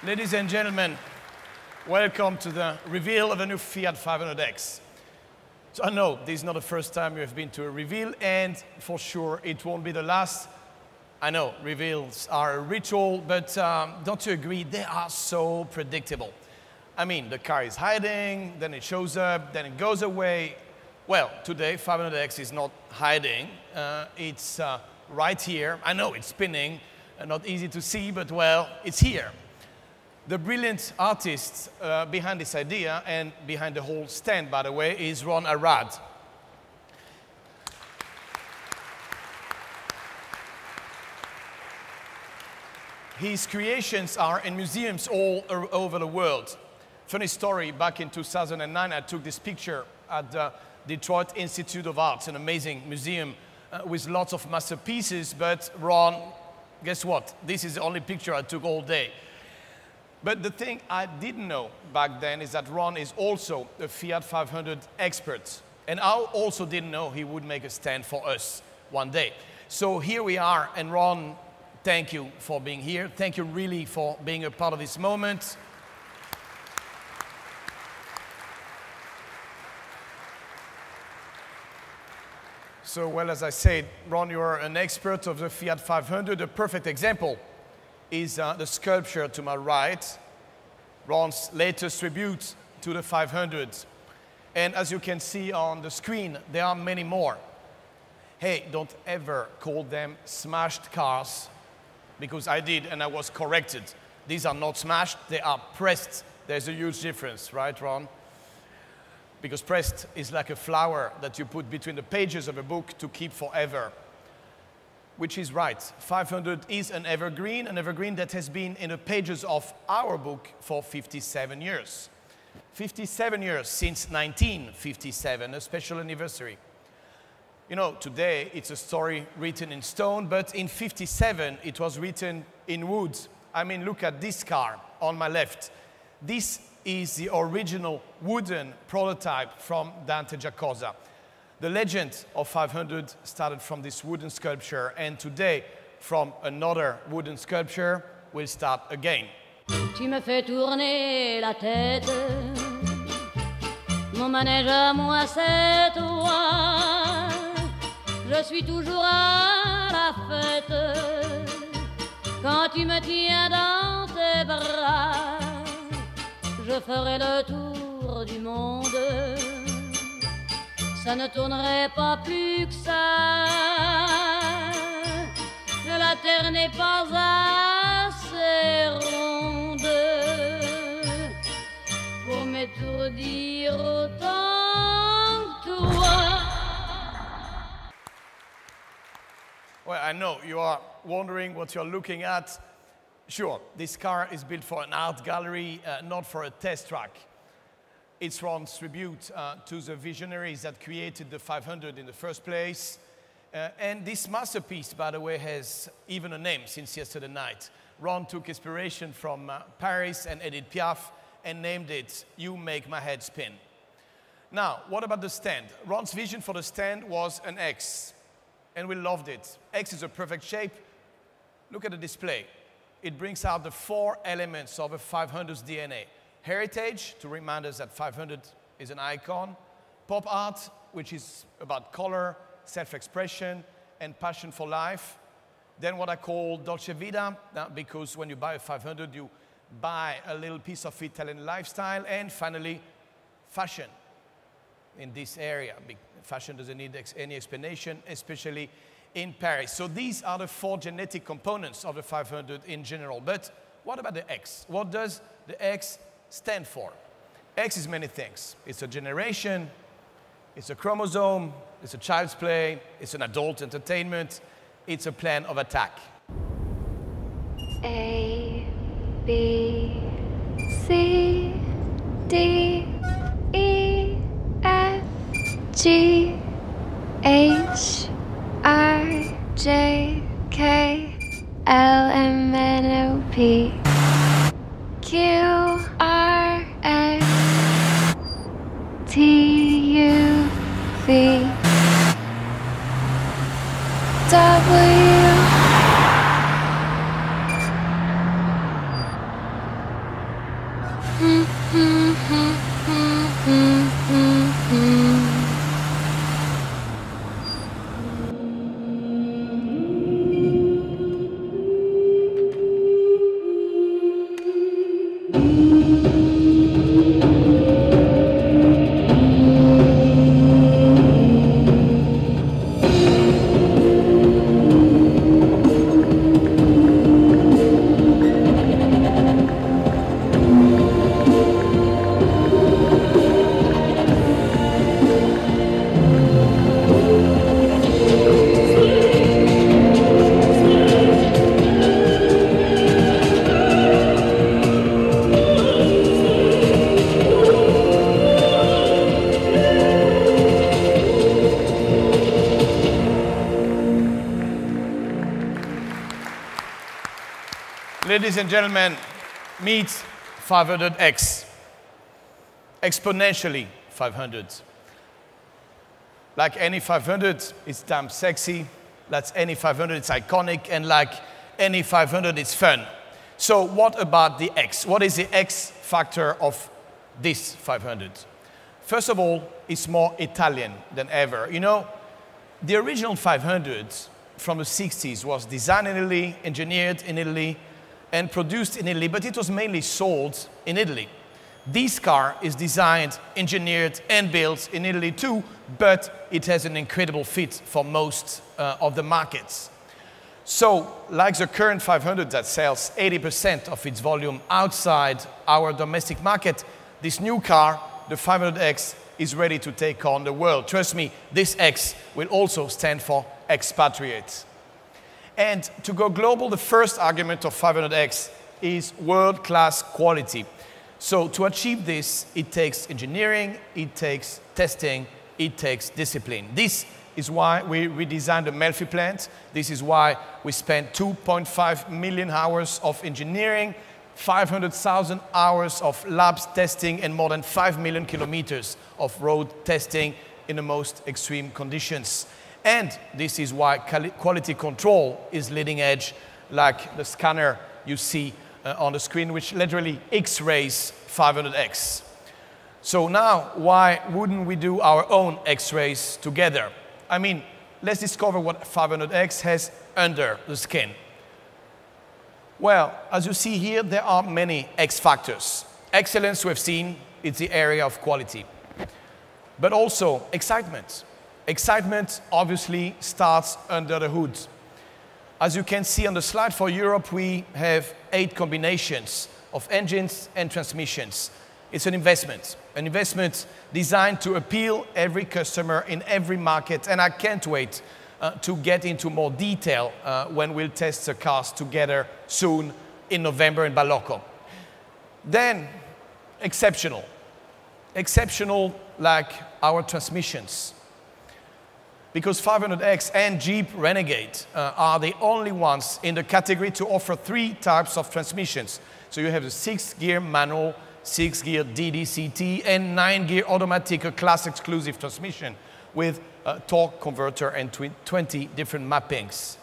Ladies and gentlemen, welcome to the reveal of a new Fiat 500X. So I know this is not the first time you have been to a reveal, and for sure it won't be the last. I know reveals are a ritual, but don't you agree? They are so predictable. I mean, the car is hiding, then it shows up, then it goes away. Well, today 500X is not hiding. It's right here. I know it's spinning, not easy to see, but well, it's here. The brilliant artist behind this idea and behind the whole stand, by the way, is Ron Arad. His creations are in museums all over the world. Funny story, back in 2009, I took this picture at the Detroit Institute of Arts, an amazing museum with lots of masterpieces, but Ron, guess what? This is the only picture I took all day. But the thing I didn't know back then is that Ron is also a Fiat 500 expert. And I also didn't know he would make a stand for us one day. So here we are, and Ron, thank you for being here. Thank you really for being a part of this moment. So, well, as I said, Ron, you are an expert of the Fiat 500. A perfect example is the sculpture to my right, Ron's latest tribute to the 500. And as you can see on the screen, there are many more. Hey, don't ever call them smashed cars, because I did and I was corrected. These are not smashed, they are pressed. There's a huge difference, right, Ron? Because pressed is like a flower that you put between the pages of a book to keep forever. Which is right. 500 is an evergreen that has been in the pages of our book for 57 years. 57 years since 1957, a special anniversary. You know, today it's a story written in stone, but in 57 it was written in wood. I mean, look at this car on my left. This is the original wooden prototype from Dante Giacosa. The legend of 500 started from this wooden sculpture, and today, from another wooden sculpture, we'll start again. Tu me fais tourner la tête, mon manège à moi c'est toi. Je suis toujours à la fête, quand tu me tiens dans tes bras. Je ferai le tour du monde. Ça ne tournerait pas plus que ça. La terre n'est pas assez ronde pour m'étourdir autant que toi. Well, I know you are wondering what you're looking at. Sure, this car is built for an art gallery, not for a test track. It's Ron's tribute to the visionaries that created the 500 in the first place. And this masterpiece, by the way, has even a name since yesterday night. Ron took inspiration from Paris and Edith Piaf and named it "You Make My Head Spin." Now, what about the stand? Ron's vision for the stand was an X, and we loved it. X is a perfect shape. Look at the display. It brings out the 4 elements of a 500's DNA. Heritage, to remind us that 500 is an icon. Pop art, which is about color, self-expression, and passion for life. Then what I call Dolce Vita, because when you buy a 500, you buy a little piece of Italian lifestyle. And finally, fashion in this area. Fashion doesn't need any explanation, especially in Paris. So these are the 4 genetic components of the 500 in general. But what about the X? What does the X stand for? X is many things. It's a generation, it's a chromosome, it's a child's play, it's an adult entertainment, it's a plan of attack. A, B, C, D, E, F, G, H, I, J, K, L, M, N, O, P, Q, R, S, T, U, V, W, Ladies and gentlemen, meet 500x. Exponentially 500. Like any 500, it's damn sexy. Like any 500, it's iconic. And like any 500, it's fun. So what about the X? What is the X factor of this 500? First of all, it's more Italian than ever. You know, the original 500 from the 60s was designed in Italy, engineered in Italy, and produced in Italy, but it was mainly sold in Italy. This car is designed, engineered, and built in Italy too, but it has an incredible fit for most of the markets. So, like the current 500 that sells 80% of its volume outside our domestic market, this new car, the 500X, is ready to take on the world. Trust me, this X will also stand for expatriates. And to go global, the first argument of 500X is world-class quality. So to achieve this, it takes engineering, it takes testing, it takes discipline. This is why we redesigned the Melfi plant. This is why we spent 2.5 million hours of engineering, 500,000 hours of labs testing, and more than 5 million kilometers of road testing in the most extreme conditions. And this is why quality control is leading edge, like the scanner you see on the screen, which literally X-rays 500X. So now, why wouldn't we do our own X-rays together? I mean, let's discover what 500X has under the skin. Well, as you see here, there are many X factors. Excellence, we've seen, it's the area of quality. But also excitement. Excitement obviously starts under the hood. As you can see on the slide, for Europe, we have 8 combinations of engines and transmissions. It's an investment designed to appeal every customer in every market, and I can't wait to get into more detail when we'll test the cars together soon in November in Balocco. Then, exceptional. Exceptional like our transmissions. Because 500X and Jeep Renegade are the only ones in the category to offer 3 types of transmissions. So you have the 6-gear manual, 6-gear DDCT, and 9-gear automatic, a class exclusive transmission with a torque converter and 20 different mappings.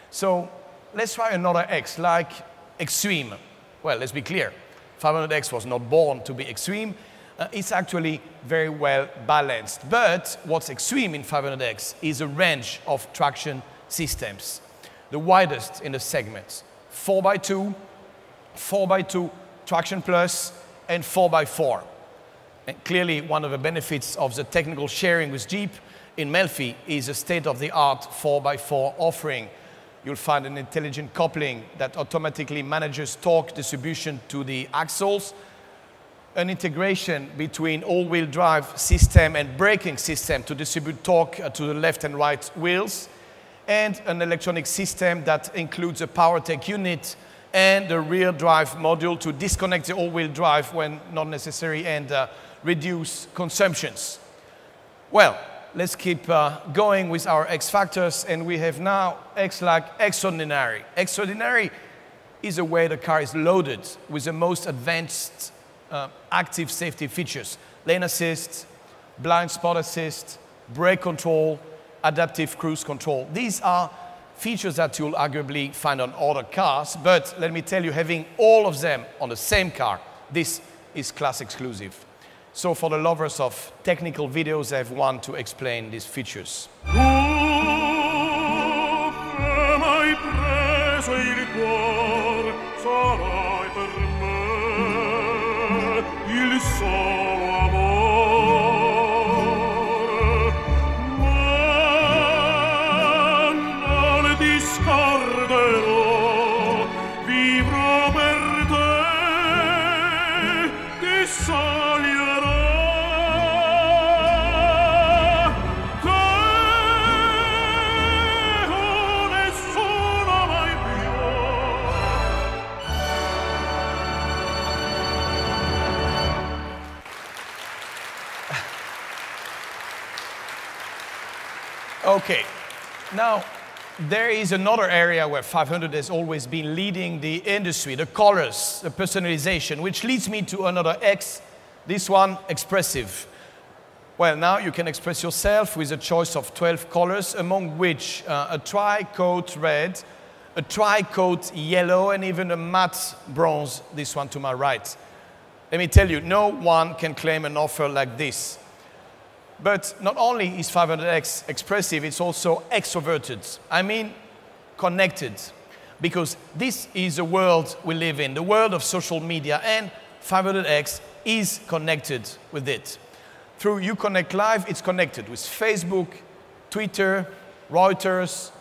So let's try another X, like extreme. Well, let's be clear, 500X was not born to be extreme. It's actually very well balanced. But what's extreme in 500X is a range of traction systems. The widest in the segment, 4x2, 4x2 traction plus, and 4x4. And clearly, one of the benefits of the technical sharing with Jeep in Melfi is a state-of-the-art 4x4 offering. You'll find an intelligent coupling that automatically manages torque distribution to the axles, an integration between all-wheel drive system and braking system to distribute torque to the left and right wheels, and an electronic system that includes a power tech unit and the rear drive module to disconnect the all-wheel drive when not necessary and reduce consumptions. Well, let's keep going with our X factors, and we have now X like extraordinary. Extraordinary is the way the car is loaded with the most advanced active safety features: lane assist, blind spot assist, brake control, adaptive cruise control. These are features that you'll arguably find on other cars, but let me tell you, having all of them on the same car, this is class exclusive. So for the lovers of technical videos, I have one to explain these features. Okay, now there is another area where 500 has always been leading the industry, the colors, the personalization, which leads me to another X, this one, expressive. Well, now you can express yourself with a choice of 12 colors, among which a tri-coat red, a tri-coat yellow, and even a matte bronze, this one to my right. Let me tell you, no one can claim an offer like this. But not only is 500X expressive, it's also extroverted. I mean, connected. Because this is the world we live in, the world of social media, and 500X is connected with it. Through Uconnect Live, it's connected with Facebook, Twitter, Reuters,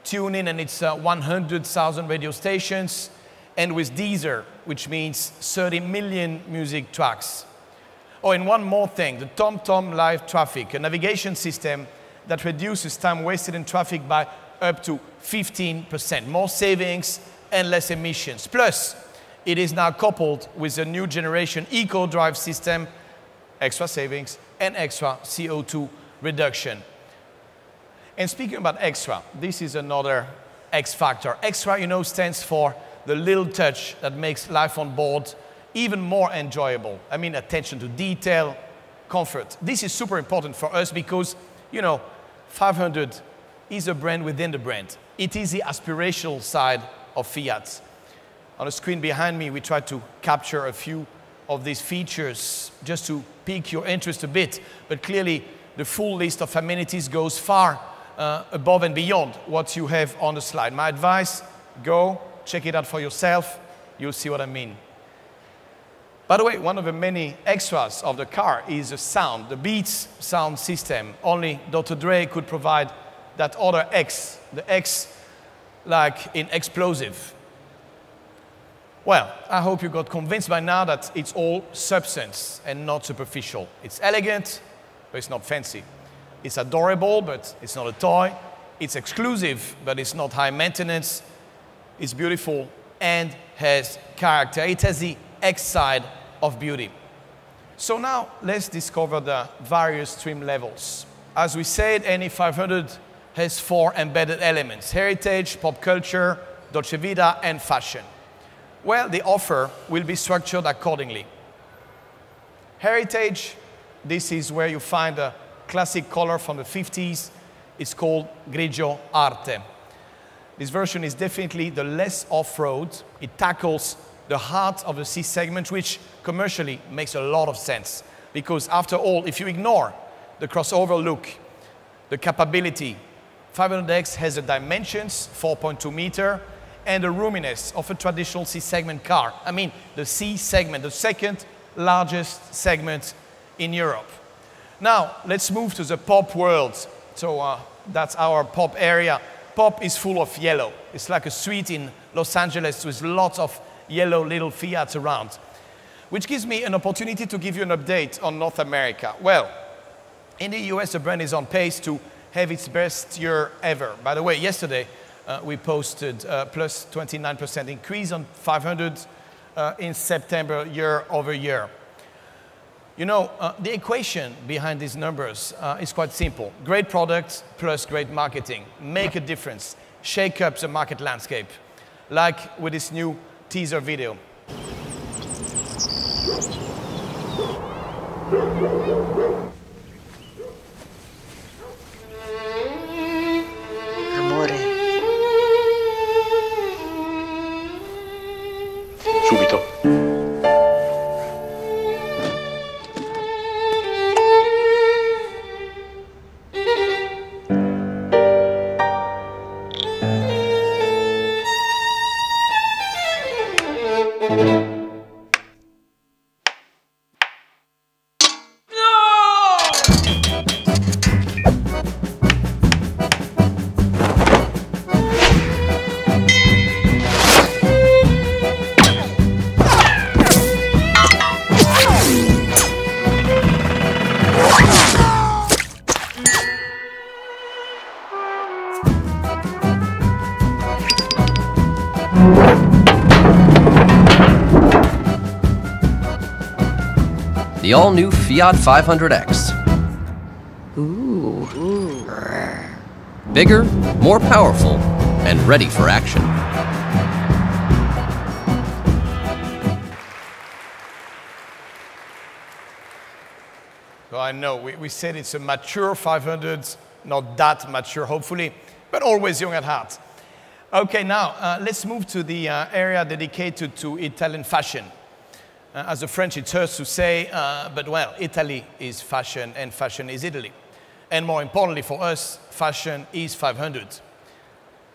TuneIn and its 100,000 radio stations, and with Deezer, which means 30 million music tracks. Oh, and one more thing, the TomTom Live Traffic, a navigation system that reduces time wasted in traffic by up to 15%, more savings and less emissions. Plus, it is now coupled with a new generation eco-drive system, extra savings and extra CO2 reduction. And speaking about extra, this is another X factor. Extra, you know, stands for the little touch that makes life on board even more enjoyable. I mean, attention to detail, comfort. This is super important for us because, you know, 500 is a brand within the brand. It is the aspirational side of Fiat. On the screen behind me, we try to capture a few of these features just to pique your interest a bit. But clearly, the full list of amenities goes far above and beyond what you have on the slide. My advice, go check it out for yourself. You'll see what I mean. By the way, one of the many extras of the car is the sound, the Beats sound system. Only Dr. Dre could provide that other X, the X like in explosive. Well, I hope you got convinced by now that it's all substance and not superficial. It's elegant, but it's not fancy. It's adorable, but it's not a toy. It's exclusive, but it's not high maintenance. It's beautiful and has character. It has the X side of beauty. So now let's discover the various trim levels. As we said, any 500 has 4 embedded elements: heritage, pop culture, Dolce Vita, and fashion. Well, the offer will be structured accordingly. Heritage, this is where you find a classic color from the 50s. It's called grigio arte. This version is definitely the less off-road. It tackles the heart of the C segment, which commercially makes a lot of sense. Because after all, if you ignore the crossover look, the capability, 500X has the dimensions, 4.2 meter, and the roominess of a traditional C segment car. I mean, the C segment, the second largest segment in Europe. Now, let's move to the pop world. So that's our pop area. Pop is full of yellow. It's like a street in Los Angeles with lots of yellow little Fiats around, which gives me an opportunity to give you an update on North America. Well, in the US, the brand is on pace to have its best year ever. By the way, yesterday, we posted plus 29% increase on 500 in September year over year. You know, the equation behind these numbers is quite simple. Great product plus great marketing. Make a difference. Shake up the market landscape. Like with this new teaser video. Amore. Subito. The all-new Fiat 500X. Ooh. Bigger, more powerful, and ready for action. Well, I know, we said it's a mature 500, not that mature, hopefully, but always young at heart. Okay, now, let's move to the area dedicated to Italian fashion. As a French, it hurts to say, but well, Italy is fashion and fashion is Italy. And more importantly for us, fashion is 500.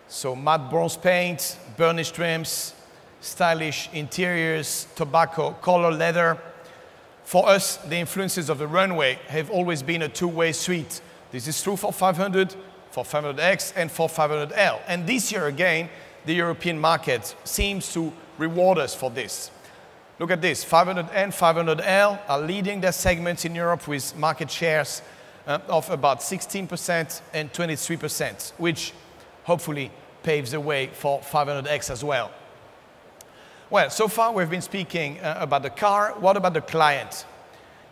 So matte bronze paint, burnished rims, stylish interiors, tobacco, color leather. For us, the influences of the runway have always been a two-way street. This is true for 500, for 500X, and for 500L. And this year again, the European market seems to reward us for this. Look at this, 500 and 500L are leading their segments in Europe with market shares of about 16% and 23%, which hopefully paves the way for 500X as well. Well, so far we've been speaking about the car. What about the client?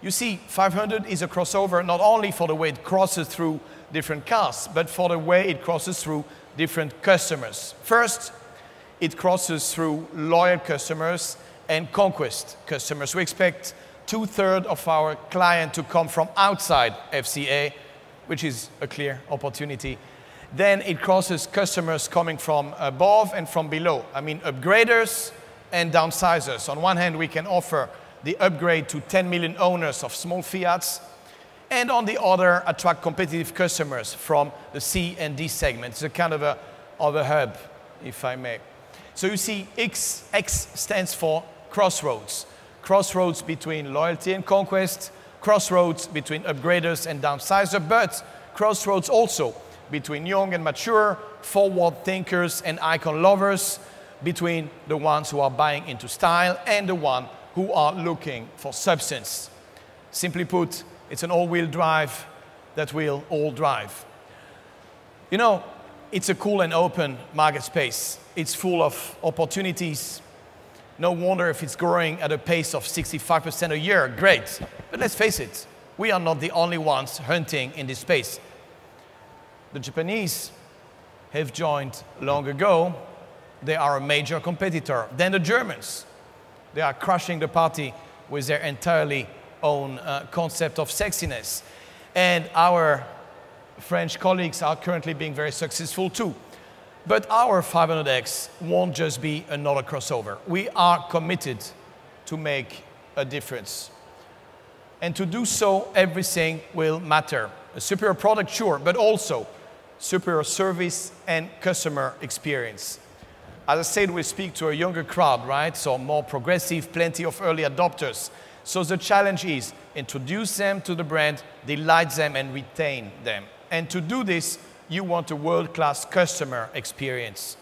You see, 500 is a crossover not only for the way it crosses through different cars, but for the way it crosses through different customers. First, it crosses through loyal customers and conquest customers. We expect 2/3 of our clients to come from outside FCA, which is a clear opportunity. Then it crosses customers coming from above and from below. I mean, upgraders and downsizers. On one hand, we can offer the upgrade to 10 million owners of small Fiats, and on the other, attract competitive customers from the C and D segment. It's a kind of a hub, if I may. So you see, X stands for crossroads. Crossroads between loyalty and conquest, crossroads between upgraders and downsizers, but crossroads also between young and mature, forward thinkers and icon lovers, between the ones who are buying into style and the ones who are looking for substance. Simply put, it's an all-wheel drive that will all drive. You know, it's a cool and open market space. It's full of opportunities. No wonder if it's growing at a pace of 65% a year, great. But let's face it, we are not the only ones hunting in this space. The Japanese have joined long ago. They are a major competitor. Then the Germans, they are crushing the party with their entirely own concept of sexiness. And our French colleagues are currently being very successful too. But our 500X won't just be another crossover. We are committed to make a difference. And to do so, everything will matter. A superior product, sure, but also superior service and customer experience. As I said, we speak to a younger crowd, right? So more progressive, plenty of early adopters. So the challenge is introduce them to the brand, delight them, and retain them. And to do this, you want a world-class customer experience,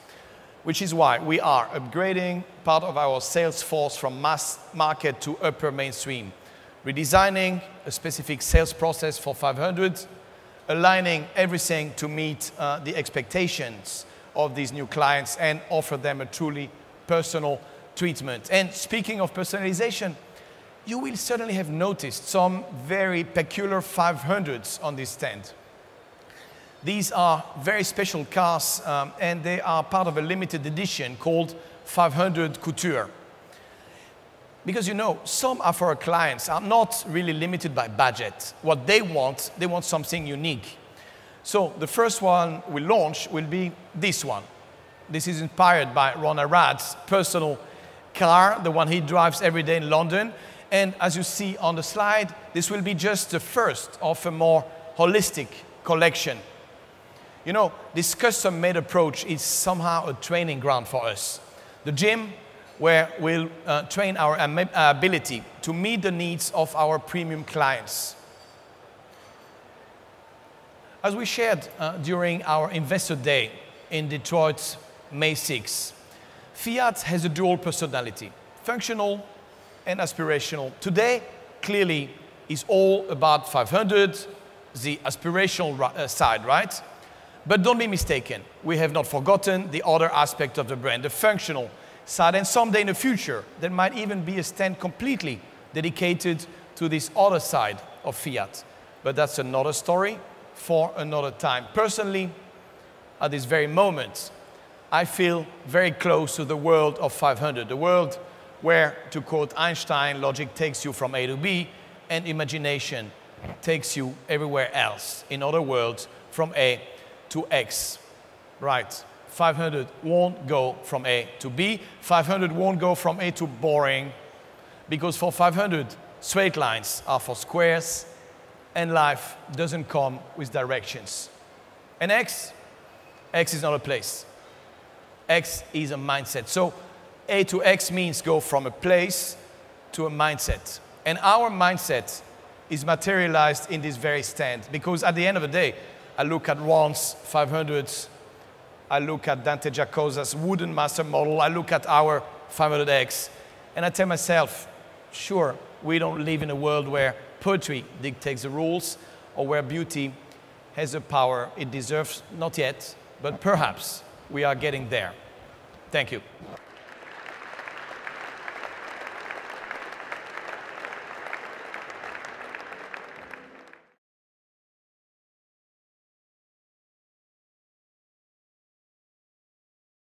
which is why we are upgrading part of our sales force from mass market to upper mainstream, redesigning a specific sales process for 500, aligning everything to meet the expectations of these new clients and offer them a truly personal treatment. And speaking of personalization, you will certainly have noticed some very peculiar 500s on this stand. These are very special cars, and they are part of a limited edition called 500 Couture. Because you know, some of our clients are not really limited by budget. What they want something unique. So the first one we launch will be this one. This is inspired by Ron Arrad's personal car, the one he drives every day in London. And as you see on the slide, this will be just the first of a more holistic collection. You know, this custom-made approach is somehow a training ground for us. The gym, where we'll train our ability to meet the needs of our premium clients. As we shared during our Investor Day in Detroit, May 6, Fiat has a dual personality, functional and aspirational. Today, clearly, is all about 500, the aspirational side, right? But don't be mistaken, we have not forgotten the other aspect of the brand, the functional side, and someday in the future, there might even be a stand completely dedicated to this other side of Fiat. But that's another story for another time. Personally, at this very moment, I feel very close to the world of 500, the world where, to quote Einstein, logic takes you from A to B, and imagination takes you everywhere else. In other words, from A to X. Right. 500 won't go from A to B. 500 won't go from A to boring, because for 500, straight lines are for squares, and life doesn't come with directions. And X is not a place. X is a mindset. So A to X means go from a place to a mindset. And our mindset is materialized in this very stand, because at the end of the day, I look at Ron's 500s, I look at Dante Giacosa's wooden master model, I look at our 500X, and I tell myself, sure, we don't live in a world where poetry dictates the rules, or where beauty has the power it deserves, not yet, but perhaps we are getting there. Thank you.